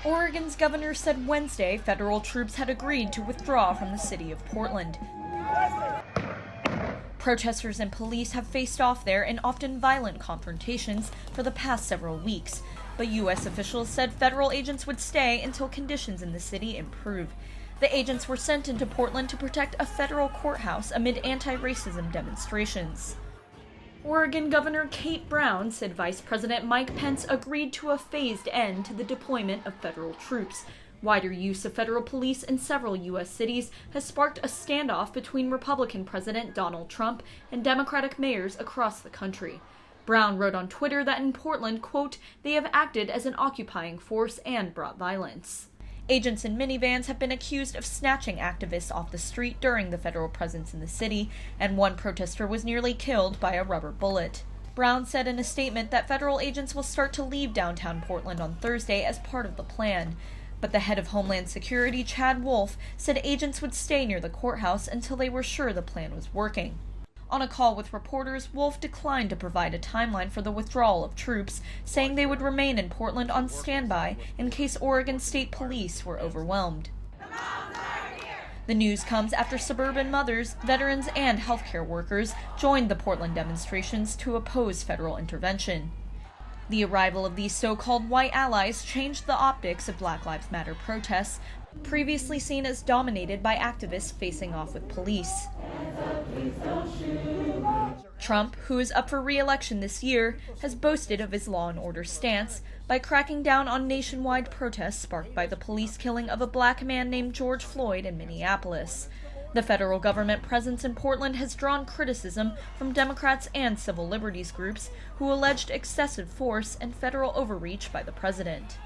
Oregon's governor said Wednesday federal troops had agreed to withdraw from the city of Portland. Protesters and police have faced off there in often violent confrontations for the past several weeks, but U.S. officials said federal agents would stay until conditions in the city improve. The agents were sent into Portland to protect a federal courthouse amid anti-racism demonstrations. Oregon Governor Kate Brown said Vice President Mike Pence agreed to a phased end to the deployment of federal troops. Wider use of federal police in several U.S. cities has sparked a standoff between Republican President Donald Trump and Democratic mayors across the country. Brown wrote on Twitter that in Portland, quote, they have acted as an occupying force and brought violence. Agents in minivans have been accused of snatching activists off the street during the federal presence in the city, and one protester was nearly killed by a rubber bullet. Brown said in a statement that federal agents will start to leave downtown Portland on Thursday as part of the plan. But the head of Homeland Security, Chad Wolf, said agents would stay near the courthouse until they were sure the plan was working. On a call with reporters, Wolf declined to provide a timeline for the withdrawal of troops, saying they would remain in Portland on standby in case Oregon State Police were overwhelmed. The news comes after suburban mothers, veterans, and healthcare workers joined the Portland demonstrations to oppose federal intervention. The arrival of these so-called white allies changed the optics of Black Lives Matter protests, previously seen as dominated by activists facing off with police. Trump, who is up for re-election this year, has boasted of his law and order stance by cracking down on nationwide protests sparked by the police killing of a black man named George Floyd in Minneapolis. The federal government presence in Portland has drawn criticism from Democrats and civil liberties groups who alleged excessive force and federal overreach by the president.